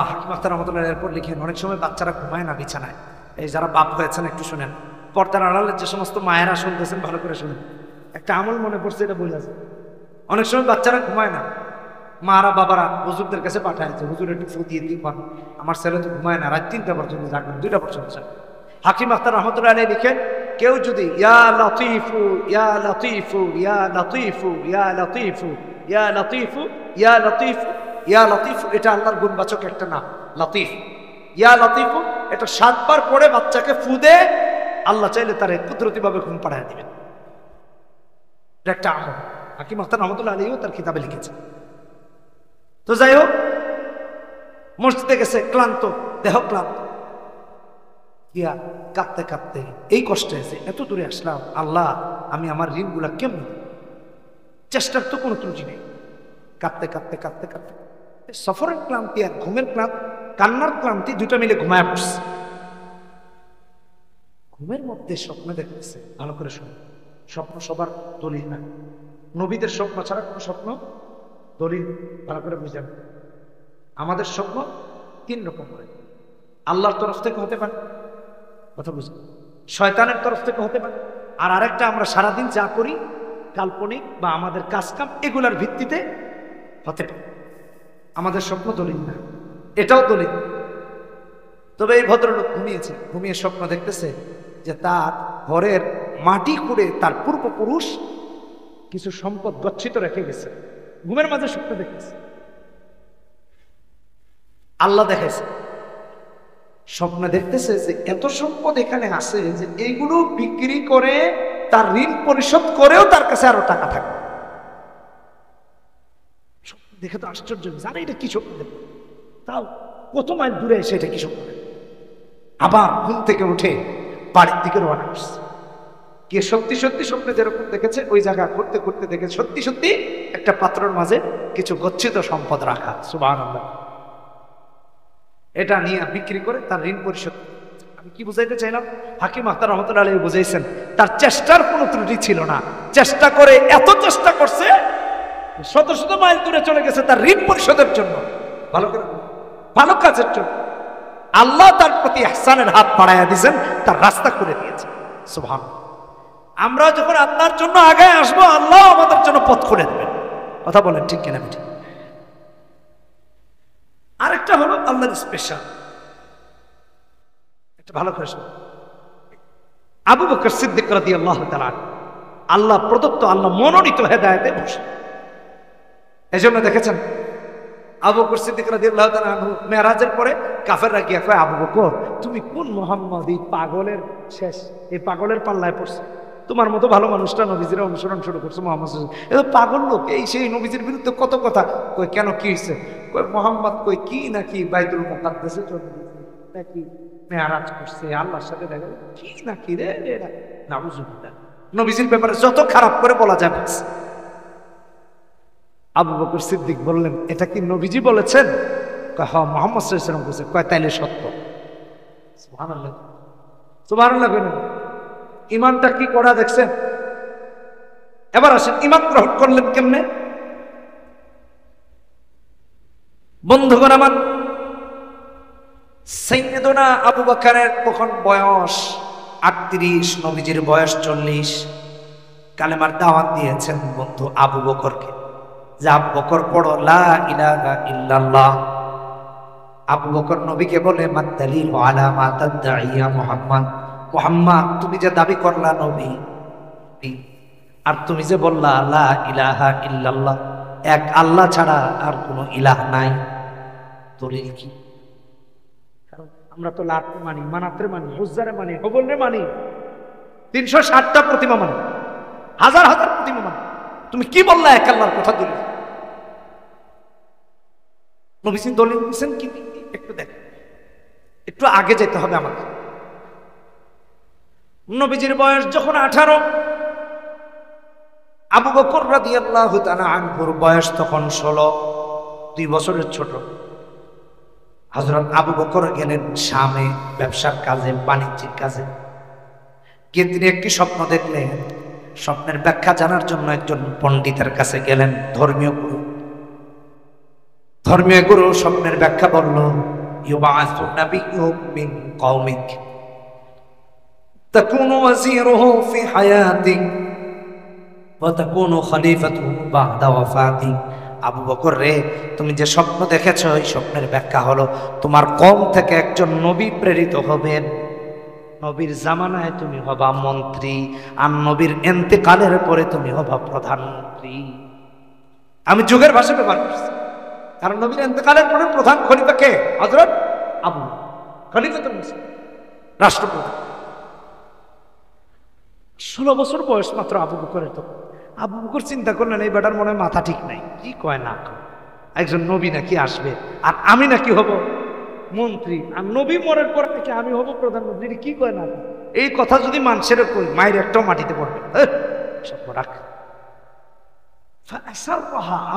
হাকিম আখতার রহমতুল্লাহ এরপর লিখেন, অনেক সময় বাচ্চারা ঘুমায় না বিছানায়। এই যারা বাপ হয়েছেন একটু শুনেন, পর্দার আড়ালে যে সমস্ত মায়েরা শুনতেছেন ভালো করে শুনেন, একটা আমল মনে পড়ছে, এটা বলে আছে। অনেক সময় বাচ্চারা ঘুমায় না, মারা বাবারা হুজুরদের কাছে পাঠাইছে, হুজুর একটু ফু দিয়ে দিন, আমার ছেলে তো ঘুমায় না, রাত 3টা পর্যন্ত জাগবেন, 2টা পর্যন্ত জাগবেন। হাকিম আখতার রহমতুল্লাহ আলাইহি লিখেন, কেউ যদি ইয়া লতীফু ইয়া লতীফু ইয়া লতীফু ইয়া লতীফু ইয়া লতীফু ইয়া লতীফু ইয়া লতীফু, এটা আল্লাহর গুণবাচক একটা নাম লতীফ। ইয়া লতীফু এটা 7 বার পড়ে বাচ্চাকে ফু দে, আল্লাহ চাইলে তারে কুদরতিভাবে ঘুম পাড়ায় দিবেন। এটা একটা আমল, হাকিম আখতার রহমতুল্লাহ আলাইহিও তার কিতাবে লিখেছেন। তো যাই হোক, মসজিদে গেছে, ক্লান্ত, দেহ ক্লান্ত, গিয়া কাঁদতে কাঁদতে এই কষ্টে আছে, এত দূরে আসলাম, আল্লাহ আমি আমার ঋণগুলা কেমন, চেষ্টার তো কোনো ত্রুটি নেই। কাঁদতে কাঁদতে কাঁদতে কাঁদতে সফরের ক্লান্তি আর ঘুমের ক্লান্তি, কান্নার ক্লান্তি দুটো মিলে ঘুমায় পড়ছে। ঘুমের মধ্যে স্বপ্ন দেখতেছে, ভালো করে শুনে, স্বপ্ন সবার দলিল না, নবীদের স্বপ্ন ছাড়া কোনো স্বপ্ন দলিল, ভালো করে বুঝেন। আমাদের স্বপ্ন 3 রকম হয়, আল্লাহর তরফ থেকে হতে পারে, কথা বুঝেন, শয়তানের তরফ থেকে হতে পারে, আর আরেকটা আমরা সারাদিন যা করি কাল্পনিক বা আমাদের কাজকাম এগুলার ভিত্তিতে হতে পারে। আমাদের স্বপ্ন দলিল না, এটাও দলিল। তবে এই ভদ্রলোক ঘুমিয়েছে, ঘুমিয়ে স্বপ্ন দেখতেছে যে তার ঘরের মাটি খুঁড়ে তার পূর্বপুরুষ কিছু সম্পদ গচ্ছিত রেখে গেছে। ঘুমের মাঝে স্বপ্ন দেখতেছে, আল্লাহ দেখাইছে, স্বপ্নে দেখতেছে যে এত সম্পদ এখানে আছে যে এইগুলো বিক্রি করে তার ঋণ পরিশোধ করেও তার কাছে আরো টাকা থাকবে। দেখে তো আশ্চর্য, জানে এটা কি স্বপ্ন দেখবে, তাও কত মাইল দূরে এসে এটা কি স্বপ্ন দেখবে। আবার ঘুম থেকে উঠে বাড়ির দিকে রওনা করছে, কে সত্যি সত্যি স্বপ্নে যেরকম দেখেছে ওই জায়গা করতে করতে দেখে সত্যি সত্যি একটা পাত্রের মাঝে কিছু গচ্ছিত সম্পদ রাখা। সুবহানাল্লাহ। এটা নিয়ে বিক্রি করে তার ঋণ পরিশোধ। আমি কি বুঝাইতে চাইলাম, হাকিম আখতার রহমতুল্লাহ আলাইহি বুঝাইছেন তার চেষ্টার কোনো ত্রুটি ছিল না, চেষ্টা করে এত চেষ্টা করছে শত শত মাইল দূরে চলে গেছে তার ঋণ পরিশোধের জন্য, ভালো করে ভালো কাজের জন্য। আল্লাহ তার প্রতি ইহসানের হাত বাড়াইয়া দিয়েছেন, তার রাস্তা করে দিয়েছে। সুবহানাল্লাহ। আমরা যখন আল্লাহর জন্য আগায় আসবো, আল্লাহ আমাদের জন্য পথ খুলে দেবেন। কথা বলেন ঠিক কিনা বেঠিক? আরেকটা হলো আল্লাহর স্পেশাল, একটা ভালো করে শুনুন। আবু বকর সিদ্দিক রাদিয়াল্লাহু তাআলা আল্লাহ প্রদত্ত, আল্লাহ মনোনীত হেদায়েতে বসে। এজন্য দেখেছেন আবু বকর সিদ্দিক রাদিয়াল্লাহু তাআলা মেরাজের পরে কাফেররা গিয়ে কয়, আবু বকর তুমি কোন মুহাম্মদ, এই পাগলের শেষ, এই পাগলের পাল্লায় পড়ছে, তোমার মতো ভালো মানুষটা নবীজির অনুসরণ শুরু করছে, মোহাম্মদ এ পাগল লোক, এই সেই নবীজির বিরুদ্ধে কত কথা কই। কেন কি হয়েছে? কই মোহাম্মদ কই কি নাকি বাইতুল মুকাদ্দাসে চলে গেছে, নাকি মেরাজ করছে, আল্লাহর সাথে দেখা কি নাকি রে, নাউজুবিল্লাহ। নবীজির ব্যাপারে যত খারাপ করে বলা যাবে। আবু বকর সিদ্দিক বললেন, এটা কি নবীজি বলেছেন? হ্যাঁ মুহাম্মদ সাল্লাল্লাহু আলাইহি ওয়াসাল্লাম বলেছে। কয় তাইলে সত্য। সুবহানাল্লাহ, সুবহানাল্লাহ। ইমানটা কি করা দেখছেন? এবার আসেন, ইমান গ্রহণ করলেন কেমনে? বন্ধুগণ আমার, সাইয়্যিদুনা আবু বকরের তখন বয়স 38, নবীজির বয়স 40। কালেমার দাওয়াত দিয়েছেন বন্ধু আবু বকরকে, যে আবু বকর পড়ো লা ইলাহা ইল্লাল্লাহ। আবু বকর নবীকে বলে, মাদালিল আলা মা তাদঈয়া মুহাম্মদ, মুহাম্মদ তুমি যে দাবি করলা নবী, আর তুমি যে বললা লা ইলাহা ইল্লাল্লাহ, এক আল্লাহ ছাড়া আর কোনো ইলাহ নাই। দলিল কি? কারণ আমরা তো লাতে মানি, মানাত্রে মানি, উজ্জারে মানি, হবলরে মানি, 360টা প্রতিমা মানি, হাজার হাজার প্রতিমা মানি। তুমি কি বললা এক আল্লাহর কথা? দলিল নবীজি দলিল দিচ্ছেন কি? একটু দেখ, একটু আগে যেতে হবে আমাকে। নবীজির বয়স যখন 18, আবু বকর রাদিয়াল্লাহু তাআলা আনহুর বয়স তখন 16, 2 বছরের ছোট। হযরত আবু বকর গেলেন শামে ব্যবসার কাজে, বাণিজ্যিক কাজে। গিয়ে তিনি একটি স্বপ্ন দেখলেন। স্বপ্নের ব্যাখ্যা জানার জন্য একজন পণ্ডিতের কাছে গেলেন, ধর্মীয় গুরু। ধর্মীয় গুরু স্বপ্নের ব্যাখ্যা বলল, ইউবাসু নাবিয়্যুম মিন কওমিক তাকুনু ওয়াজিরুহু ফি হায়াতিক ওয়া তাকুনু খলিফাতুহু বা'দা ওয়াফাতিক। আবু বকর রে, তুমি যে স্বপ্ন দেখেছো, এই স্বপ্নের ব্যাখ্যা হলো তোমার কওম থেকে একজন নবী প্রেরিত হবেন। নবীর জামানায় তুমি হবা মন্ত্রী, আর নবীর ইন্তেকালের পরে তুমি হবা প্রধানমন্ত্রী। আমি যুগের ভাষা ব্যবহার করছি, কারণ নবীর ইন্তেকালের পরে প্রধান খলিফা কে? হযরত আবু খলিফাতুল মুসলিমিন, রাষ্ট্রপ্রধান। 16 বছর বয়স মাত্র আবু বকরের। তো আবু বকর চিন্তা করলেন, এই বেটার মনে মাথা ঠিক নাই, কি কয় না কয়, একজন নবী নাকি আসবে আর আমি নাকি হব মন্ত্রী, আর নবী মরার পর নাকি আমি হব প্রধানমন্ত্রী, কি কয় না। এই কথা যদি মানুষের কই, মায়ের একটাও মাটিতে পড়বে। সব রাখ।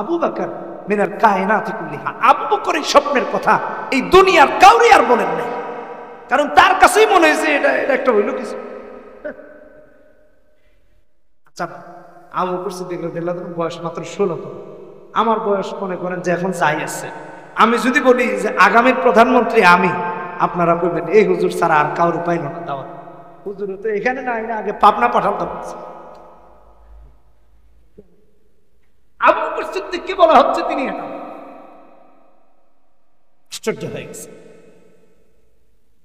আবু বকর মিনাল কায়নাতি কুল্লিহা, আবু বকর এই স্বপ্নের কথা এই দুনিয়ার কাউরে আর বলেন নাই, কারণ তার কাছেই মনে হয়েছে এটা একটা হইল কিছু। আচ্ছা, আবু বকর সিদ্দিক রাদিয়াল্লাহু আনহু বয়স মাত্র 16। তো আমার বয়স মনে করেন যে এখন যাই আছে, আমি যদি বলি যে আগামীর প্রধানমন্ত্রী আমি, আপনারা বলবেন এই হুজুর ছাড়া আর কাউরে পাইল না দাওয়াত। হুজুর তো এখানে না, আগে পাবনা পাঠাতাম। আবু বকর সিদ্দিককে বলা হচ্ছে তিনি এখন। আশ্চর্য হয়ে গেছে।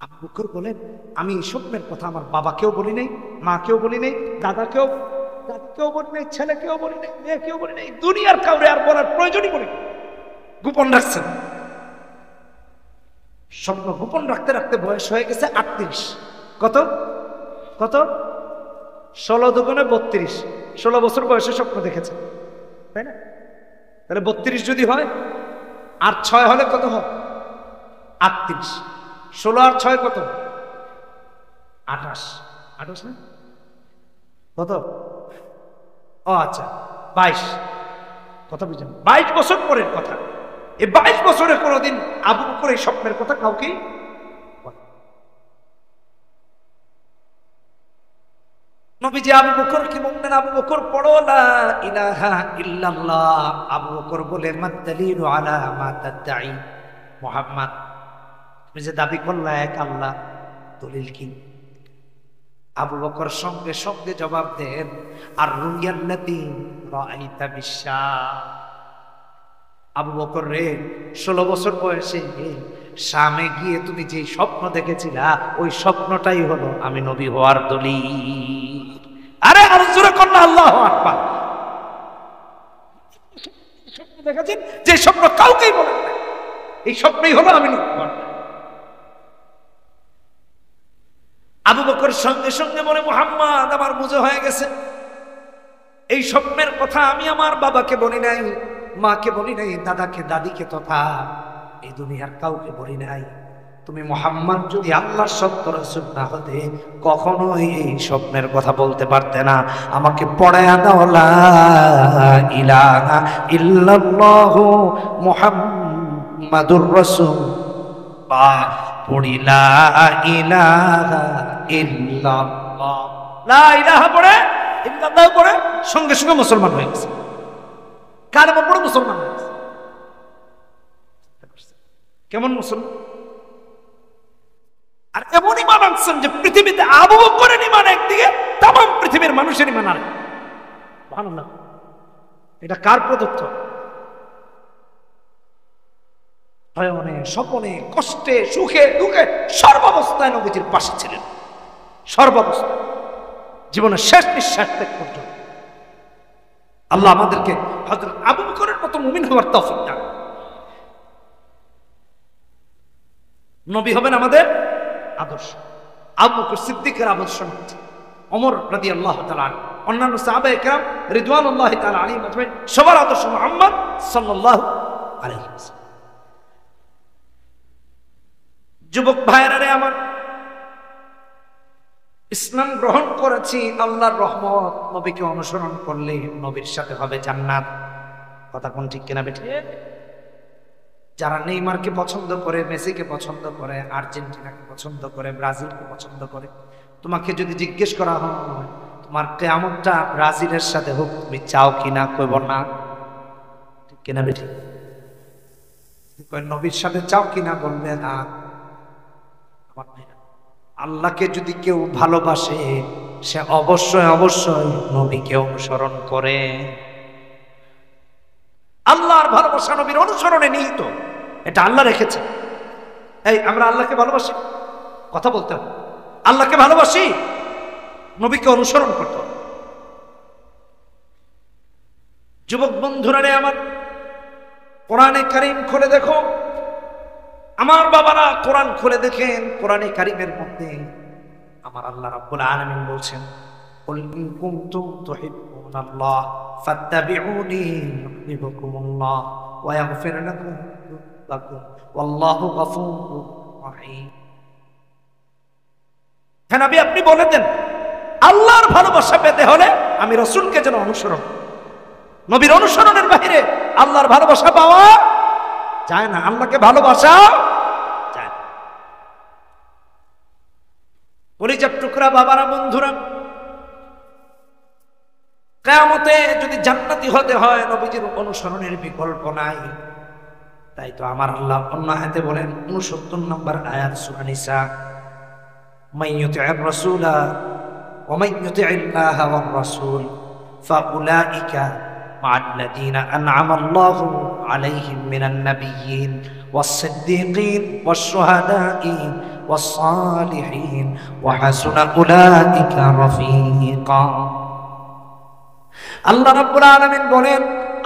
আবু বকর বলেন, আমি এই স্বপ্নের কথা আমার বাবাকেও বলি নাই, মাকেও বলি নাই, দাদাকেও বলি নাই, ছেলেকেও বলি নাই, মেয়েকেও বলি নাই, দুনিয়ার কাউরে আর বলার প্রয়োজনই বলি, গোপন রাখছেন। স্বপ্ন গোপন রাখতে রাখতে বয়স হয়ে গেছে 38। কত কত? 16 দুগুণে 32। 16 বছর বয়সে স্বপ্ন দেখেছে, তাই না? তাহলে 32 যদি হয়, আর 6 হলে কত হয়? 38। 16 আর 6 কত? 28। 28 না? কত? ও আচ্ছা, 22। কথা বুঝলেন? 22 বছর পরের কথা। এই 22 বছরে কোনোদিন আবু বকর এই স্বপ্নের কথা কাউকে নবীজি আবু বকর কি বললেন? আবু বকর পড়ো লা ইলাহা ইল্লাল্লাহ। আবু বকর বলে মাদালিলু আলা মা তাদঈ মুহাম্মদ, তুমি যে দাবি করলা এক আল্লাহ, দলিল কি? আবু বকর সঙ্গে সঙ্গে জবাব দেন, আর রুয়াল্লাতী রাআইতা বিশাম। আবু বকর রে, 16 বছর বয়সে শামে গিয়ে তুমি যে স্বপ্ন দেখেছিলা, ওই স্বপ্নটাই হলো আমি নবী হওয়ার দলিল। আরে আর জোরে কর না আল্লাহু আকবার। স্বপ্ন দেখেছেন যে স্বপ্ন কাউকেই বলেন না, এই স্বপ্নই হলো আমি নবী হওয়ার। আবু বকর সঙ্গে সঙ্গে বলে, মুহাম্মদ আমার বুঝে হয়ে গেছে, এই স্বপ্নের কথা আমি আমার বাবাকে বলি নাই, মাকে বলি নাই, দাদাকে দাদিকে তথা এই দুনিয়ার কাউকে বলি নাই। তুমি মুহাম্মদ যদি আল্লাহর সত্য রাসূল না হতে কখনোই এই স্বপ্নের কথা বলতে পারতে না। আমাকে পড়ায়া দাও লা ইলাহা ইল্লাল্লাহু মুহাম্মাদুর রাসূলুল্লাহ। পড়ি লা ইলাহা ইল্লাল্লাহ। লা ইলাহা পড়ে, ইল্লাল্লাহ পড়ে, সঙ্গে সঙ্গে মুসলমান হয়ে গেছে। কালেমা পড়ে মুসলমান হয়ে গেছে। কেমন মুসলমান? আর এমন ইমান আনছেন যে পৃথিবীতে আবু বকরের ইমান একদিকে, তাম পৃথিবীর মানুষের ইমান আর। সুবহানাল্লাহ। এটা কার প্রদত্ত? ভয়নে, স্বপনে, কষ্টে, সুখে, দুঃখে, সর্বাবস্থায় নবীজির পাশে ছিলেন। সর্বাবস্থায়, জীবনের শেষ নিঃশ্বাস ত্যাগ পর্যন্ত। আল্লাহ আমাদেরকে হযরত আবু বকরের মতো মুমিন হওয়ার তৌফিক দান। নবী হবেন আমাদের আদর্শ, আবু বকর সিদ্দিকের আদর্শ, ওমর রাদিয়াল্লাহু তাআলা, অন্যান্য সাহাবায়ে কেরাম রিদওয়ানুল্লাহি তাআলা আলাইহিম আজমাইন, সবার আদর্শ মুহাম্মদ সাল্লাল্লাহু আলাইহি ওয়াসাল্লাম। যুবক ভাইরা রে আমার, ইসলাম গ্রহণ করেছি আল্লাহর রহমত, নবীকে অনুসরণ করলে নবীর সাথে হবে জান্নাত। কথা কোন ঠিক কিনা বেঠিক? যারা নেইমারকে পছন্দ করে, মেসিকে পছন্দ করে, আর্জেন্টিনাকে পছন্দ করে, ব্রাজিলকে পছন্দ করে, তোমাকে যদি জিজ্ঞেস করা হয় তোমার কিয়ামতটা ব্রাজিলের সাথে হোক, তুমি চাও কিনা? কইব না। ঠিক কিনা বেঠিক? নবীর সাথে চাও কিনা? বলবে না। আমার ভাইরা, আল্লাহকে যদি কেউ ভালোবাসে সে অবশ্যই অবশ্যই নবীকে অনুসরণ করে। আল্লাহর ভালোবাসা নবীর অনুসরণে নিহিত, এটা আল্লাহ রেখেছে। এই আমরা আল্লাহকে ভালোবাসি, কথা বলতে হবে। আল্লাহকে ভালোবাসি, নবীকে অনুসরণ করতে হবে। যুবক বন্ধুরা রে আমার, কোরআনে কারীম খুলে দেখো। আমার বাবারা কোরআন খুলে দেখেন, কোরআনে কারীমের মধ্যে আমার আল্লাহ রাব্বুল আলামিন বলছেন, কুল ইন কুনতুম তুহিব্বুনাল্লাহ ফাত্তাবিউনি ইউহিব্বুকুমুল্লাহ ওয়া ইয়াগফির লাকুম ওয়াল্লাহু গফুরুর রহিম। হ্যাঁ নবী, আপনি বলে দেন আল্লাহর ভালোবাসা পেতে হলে আমি রাসূলকে যেন অনুসরণ। নবীর অনুসরণের বাইরে আল্লাহর ভালোবাসা পাওয়া যায় না, আল্লাহকে ভালোবাসা যায় না। কলিজার টুকরা বাবারা, বন্ধুরা, কিয়ামতে যদি জান্নাতি হতে হয় নবীজির অনুসরণের বিকল্প নাই। তাই তো আমার আল্লাহ অন্য আয়াতে বলেন, 69 নম্বর আয়াত সূরা নিসা, মাইয়ুতি'আর রাসূলা ওয়া মাইয়ুতি'আল্লাহা ওয়ার রাসূল ফাউলাইকা মা'আল্লাযীনা আন'আমা আল্লাহু আলাইহিম মিনান নাবিয়্যিন ওয়াস-সিদ্দীকিন ওয়াশ-শুহাদা'i ওয়াস-সালিহিন ওয়া হাসুনা উলাইকা রাফীকা। আল্লাহ রাব্বুল আলামিন বলেন,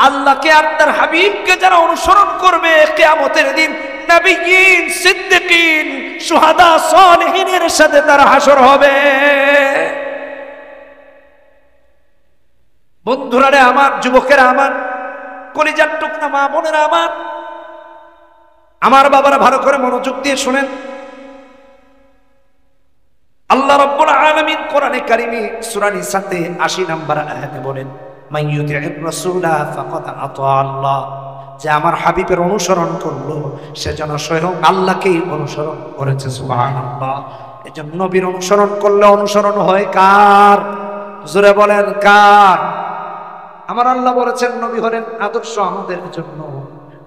আল্লাহকে আর তার হাবিবকে যারা অনুসরণ করবে কিয়ামতের দিন নবিয়্যিন, সিদ্দীকিন, শুহাদা, সালিহিনের সাথে তার হাসর হবে। বন্ধুরা রে আমার, যুবকেরা আমার, কলিজার টুকরা মা বোনেরা আমার বাবারা, ভালো করে মনোযোগ দিয়ে শুনেন। আল্লাহ রাব্বুল আলামিন কোরআনে কারীমে সূরা নিসাতে 80 নম্বর আয়াতে বলেন, মাইয়ুতি'র রাসূলা ফাকাদ আতা আল্লাহ, যে আমার হাবিবের অনুসরণ করলো সে যেন স্বয়ং আল্লাহকেই অনুসরণ করেছে। সুবহানাল্লাহ। এজন্য নবীর অনুসরণ করলে অনুসরণ হয় কার? জোরে বলেন কার? আমার আল্লাহ বলেছেন নবী হলেন আদর্শ আমাদের জন্য।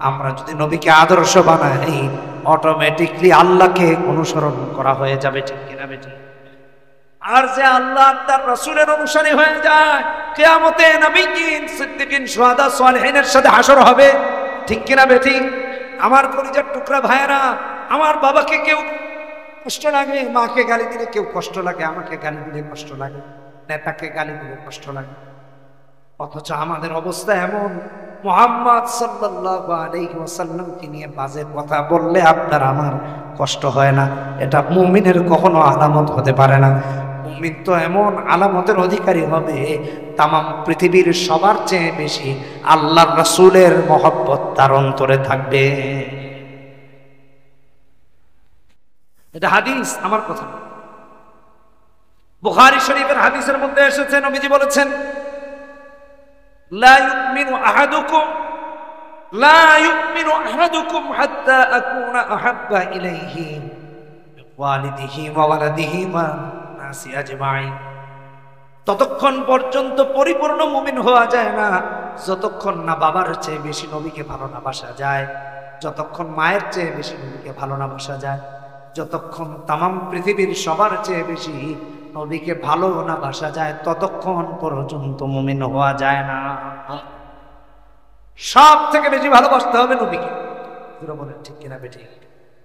আমরা যদি নবীকে আদর্শ বানাই অটোমেটিকলি আল্লাহকে অনুসরণ করা হয়ে যাবে। ঠিক কিনা বেঠিক? আর যে আল্লাহ তার রাসূলের অনুসারী হয়ে যায় কিয়ামতে নবিয়্যিন, সিদ্দীকিন, শুহাদা, সালিহিনের সাথে হাসর হবে। ঠিক কিনা বেঠিক? আমার কলিজার টুকরা ভাইয়েরা, আমার বাবাকে কেউ কষ্ট লাগে, মাকে গালি দিলে কেউ কষ্ট লাগে, আমাকে গালি দিলে কষ্ট লাগে, নেতাকে গালি দিলে কষ্ট লাগে। অথচ আমাদের অবস্থা এমন, মুহাম্মদ সাল্লাল্লাহু আলাইহি ওয়াসাল্লামকে নিয়ে বাজে কথা বললে আপনার আমার কষ্ট হয় না। এটা মুমিনের কখনো আলামত হতে পারে না। মুমিন তো এমন আলামতের অধিকারী হবে, তামাম পৃথিবীর সবার চেয়ে বেশি আল্লাহর রাসূলের মহব্বত তার অন্তরে থাকবে। এটা হাদিস, আমার কথা না। বুখারী শরীফের হাদিসের মধ্যে এসেছে, নবীজি বলেছেন, لا يؤمن أحدكم حتى أكون أحب إليه من والده وولده والناس أجمعين। ততক্ষণ পর্যন্ত পরিপূর্ণ মুমিন হওয়া যায় না যতক্ষণ না বাবার চেয়ে বেশি নবীকে ভালো না বাসা যায়, যতক্ষণ মায়ের চেয়ে বেশি নবীকে ভালো না বাসা যায়, যতক্ষণ তামাম পৃথিবীর সবার চেয়ে বেশি নবীকে ভালো না বাসা যায়, ততক্ষণ পর্যন্ত মুমিন হওয়া যায় না। সব থেকে বেশি ভালোবাসতে হবে নবীকে। জোরে বলেন ঠিক কিনা বেঠিক?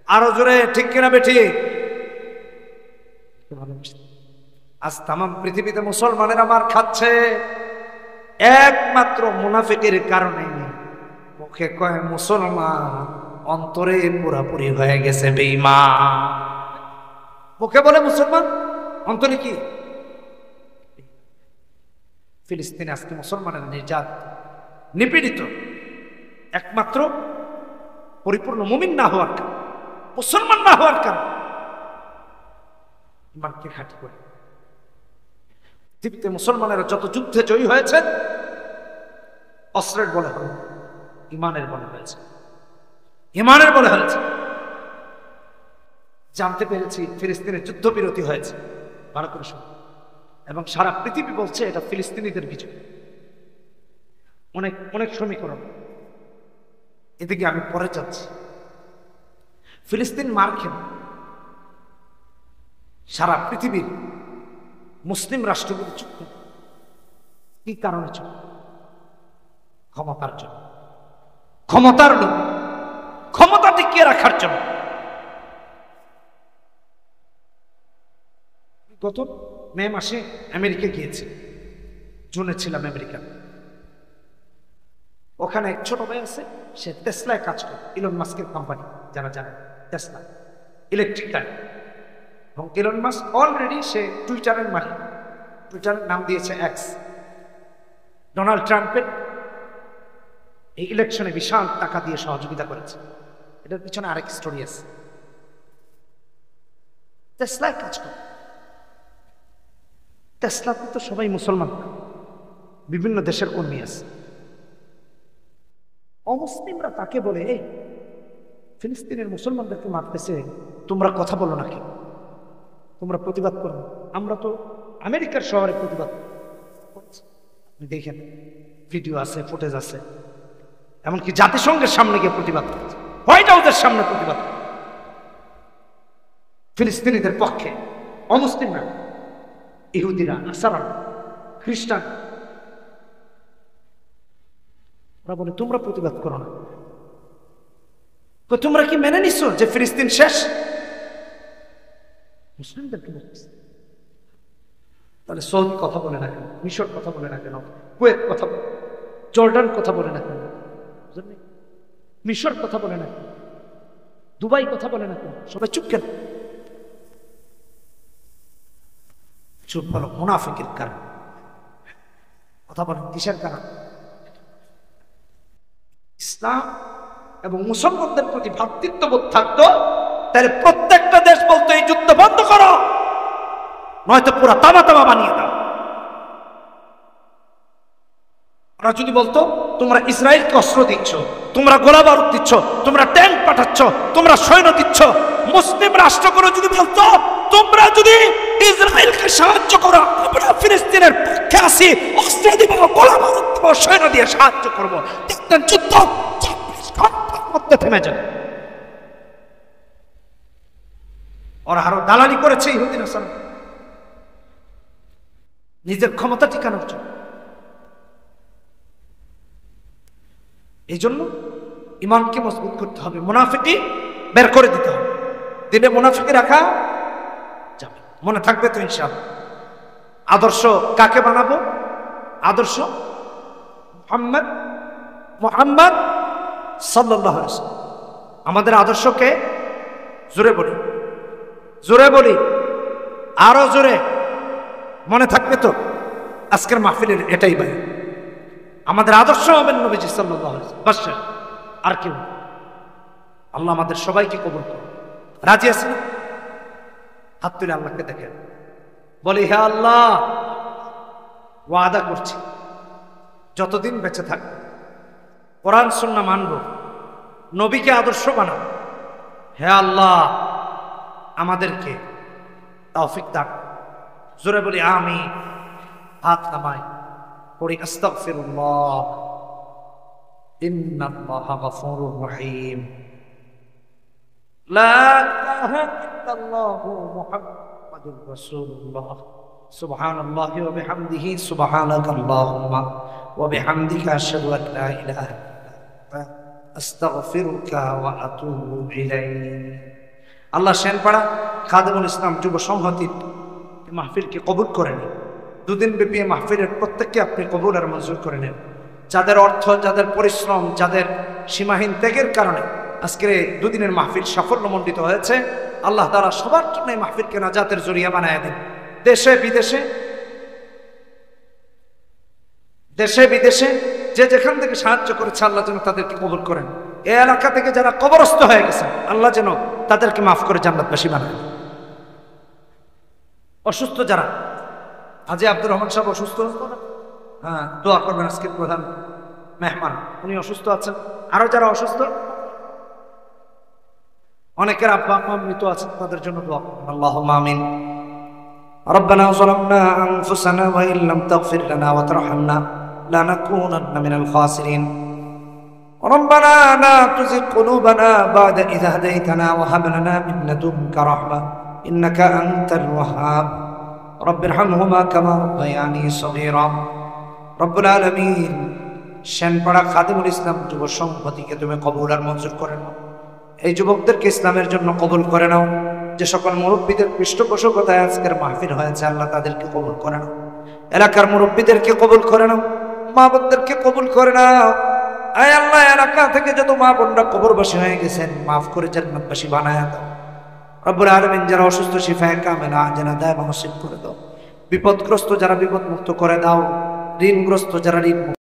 আরো জোরে ঠিক কিনা বেঠিক? আজ তামাম পৃথিবীতে মুসলমানেরা মার খাচ্ছে, একমাত্র মুনাফিকের কারণে মুখে কয় মুসলমান, অন্তরে পুরাপুরি হয়ে গেছে বেঈমান। মুখে বলে মুসলমান, অন্তরে কি? ফিলিস্তিনে আজকে মুসলমানের নির্যাতন, নিপীড়িত একমাত্র পরিপূর্ণ মুমিন না হওয়ার কারণ, মুসলমান না হওয়ার কারণ, ইমানকে খাঁটি করে। পৃথিবীতে মুসলমানেরা যত যুদ্ধে জয়ী হয়েছে অস্ত্রের বলে হয়, ইমানের বলে হয়েছে, ইমানের বলে হয়েছে। জানতে পেরেছি ফিলিস্তিনের যুদ্ধবিরতি হয়েছে, ভালো করে শুনুন, এবং সারা পৃথিবী বলছে এটা ফিলিস্তিনিদের বিজয়। অনেক অনেক সমীকরণ, এদিকে আমি পরে যাচ্ছি। ফিলিস্তিন মার খেল, সারা পৃথিবীর মুসলিম রাষ্ট্রগুলি চুপ। কি কারণে চুপ? ক্ষমতার জন্য, ক্ষমতার লোভ, ক্ষমতা টিকিয়ে রাখার জন্য। গত মে মাসে আমেরিকা গিয়েছি, জুনে ছিলাম আমেরিকা। ওখানে এক ছোট ভাই আছে, সে টেসলায় কাজ করে, ইলন মাস্কের কোম্পানি, যারা জানেন টেসলা ইলেকট্রিক গাড়ি। এবং ইলন মাস্ক অলরেডি সে টুইটারের মালিক, টুইটারের নাম দিয়েছে এক্স। ডোনাল্ড ট্রাম্পের এই ইলেকশনে বিশাল টাকা দিয়ে সহযোগিতা করেছে, এটার পিছনে আরেক স্টোরি আছে। টেসলায় কাজ করে, টেসলাতে তো সবাই মুসলমান, বিভিন্ন দেশের কর্মী আছে। অমুসলিমরা তাকে বলে, এই ফিলিস্তিনের মুসলমানদেরকে মারতেছে, তোমরা কথা বলো নাকি, তোমরা প্রতিবাদ করো। আমরা তো আমেরিকার শহরে প্রতিবাদ করছি, আপনি দেখেন ভিডিও আছে, ফুটেজ আছে, এমনকি জাতিসংঘের সামনে গিয়ে প্রতিবাদ করছে, হোয়াইট হাউসের সামনে প্রতিবাদ করে ফিলিস্তিনিদের পক্ষে। অমুসলিমরা, ইহুদিরা, নাসারা, খ্রিস্টান, ওরা বলে তোমরা প্রতিবাদ করো না। তো তোমরা কি মেনে নিচ্ছ যে ফিলিস্তিন শেষ? মুসলিমদেরকে বলতেছে। তাহলে সৌদি কথা বলে না কেন, মিশর কথা বলে না কেন, কুয়েত কথা বলে, জর্ডান কথা বলে না কেন, মিশর কথা বলে না কেন, দুবাই কথা বলে না কেন, সবাই চুপ কেন? চুপ বলো মুনাফিকের কারণ। কথা বলেন কিসের কারণ? ইসলাম এবং মুসলমানদের প্রতি ভ্রাতৃত্ববোধ থাকতো, তাহলে প্রত্যেকটা দেশ বলতো এই যুদ্ধ বন্ধ করো, নয়তো পুরা তামা তামা বানিয়ে দাও। ওরা যদি বলতো তোমরা ইসরায়েলকে অস্ত্র দিচ্ছ, তোমরা গোলা বারুদ দিচ্ছ, তোমরা ট্যাঙ্ক পাঠাচ্ছ, তোমরা সৈন্য দিচ্ছ, মুসলিম রাষ্ট্রগুলো যদি বলতো তোমরা যদি ইসরায়েলকে সাহায্য করো, আমরা ফিলিস্তিনের পক্ষে আসি, অস্ত্র দিব, গোলা বারুদ দিব, সৈন্য দিয়ে সাহায্য করবো, দেখতেন যুদ্ধ 24 ঘন্টার মধ্যে থেমে যাবে। ওরা আরো দালালি করেছে ইহুদি নাসারা নিজের ক্ষমতা টিকানোর জন্য। এই জন্য ইমানকে মজবুত করতে হবে, মুনাফিকি বের করে দিতে হবে। দিলে মুনাফিকি রাখা যাবে, মনে থাকবে তো ইনশাআল্লাহ। আদর্শ কাকে বানাবো? আদর্শ মুহাম্মদ সাল্লাল্লাহু আলাইহি ওয়াসাল্লাম। আমাদের আদর্শকে জোরে বলি, জোরে বলি, আরো জোরে, মনে থাকবে তো? আজকের মাহফিলের এটাই ভাই, আমাদের আদর্শ হবেন নবীজি সাল্লাল্লাহু আলাইহি ওয়াসাল্লাম, বাস। আর কেউ? আল্লাহ আমাদের সবাইকে কবুল করুন। রাজি আছেন? হাত তুলে আল্লাহকে দেখেন, বলি হে আল্লাহ, ওয়াদা করছি যতদিন বেঁচে থাকবো কোরআন সুন্নাহ মানব, নবীকে আদর্শ বানাব। হে আল্লাহ আমাদেরকে তৌফিক দান। জোরে বলি আমিন। হাত নামাই পড়ি আস্তাগফিরুল্লাহ, ইন্নাল্লাহা গফুরুর রহিম। লা ইলাহা ইল্লাল্লাহু মুহাম্মাদুর রাসূলুল্লাহ। সুবহানাল্লাহি ওয়া বিহামদিহি, সুবহানাকাল্লাহুম্মা ওয়া বিহামদিকা আশহাদু আন লা ইলাহা ইল্লা আনতা আস্তাগফিরুকা ওয়া আতুবু ইলাইক। আল্লাহ শেনপাড়া খাদেমুল ইসলাম যুব সংহতির মাহফিলকে কবুল করে নিন। দুদিন ব্যাপী মাহফিলের প্রত্যেককে আপনি কবুল আর মঞ্জুর করে নেন। যাদের অর্থ, যাদের পরিশ্রম, যাদের সীমাহীন ত্যাগের কারণে আজকের এই দুদিনের মাহফিল সাফল্যমণ্ডিত হয়েছে, আল্লাহ তাআলা সবার জন্য এই মাহফিলকে নাজাতের জরিয়া বানায় দেন। দেশে বিদেশে যে যেখান থেকে সাহায্য করেছে আল্লাহ যেন তাদেরকে কবুল করেন। এই এলাকা থেকে যারা কবরস্থ হয়ে গেছে আল্লাহ যেন তাদেরকে মাফ করে জান্নাতবাসী বানায়। অসুস্থ যারা, আজি আব্দুর রহমান সাহেব অসুস্থ, হ্যাঁ দোয়া করবেন। আজকের প্রধান মেহমান উনি অসুস্থ আছেন। আরো যারা অসুস্থ, অনেকের আব্বা আম্মা মৃত আছেন, তাদের জন্য দোয়া করবেন। আল্লাহুম্মা আমিন। ربنا ظلمنا أنفسنا وإن لم تغفر لنا وترحمنا لنكونن من الخاسرين ربنا لا تزغ قلوبنا بعد إذ هديتنا وهب لنا من لدنك رحمة إنك أنت الوهاب رب ارحمهما كما ربياني صغيرا رب العالمين শানপাড়া খাদিমুল ইসলাম যুব সংহতিকে তুমি কবুল আর মঞ্জুর করে নাও। এই যুবকদেরকে ইসলামের জন্য কবুল করে নাও। যে সকল মুরব্বীদের পৃষ্ঠপোষকতায় আজকের মাহফিল হয়েছে আল্লাহ তাদেরকে কবুল করে নাও। এলাকার মুরব্বীদেরকে কবুল করে নাও, মা বোনদেরকে কবুল করে নাও। আয় আল্লাহ, এলাকা থেকে যত মা বোনরা কবরবাসী হয়ে গেছেন মাফ করে জান্নাতবাসী বানায় দাও। রব্বুল আলামিন যারা অসুস্থ শিফায়ে কামেলা আজেনা দায় নসিব করে দাও। বিপদগ্রস্ত যারা বিপদ মুক্ত করে দাও। ঋণগ্রস্ত যারা ঋণ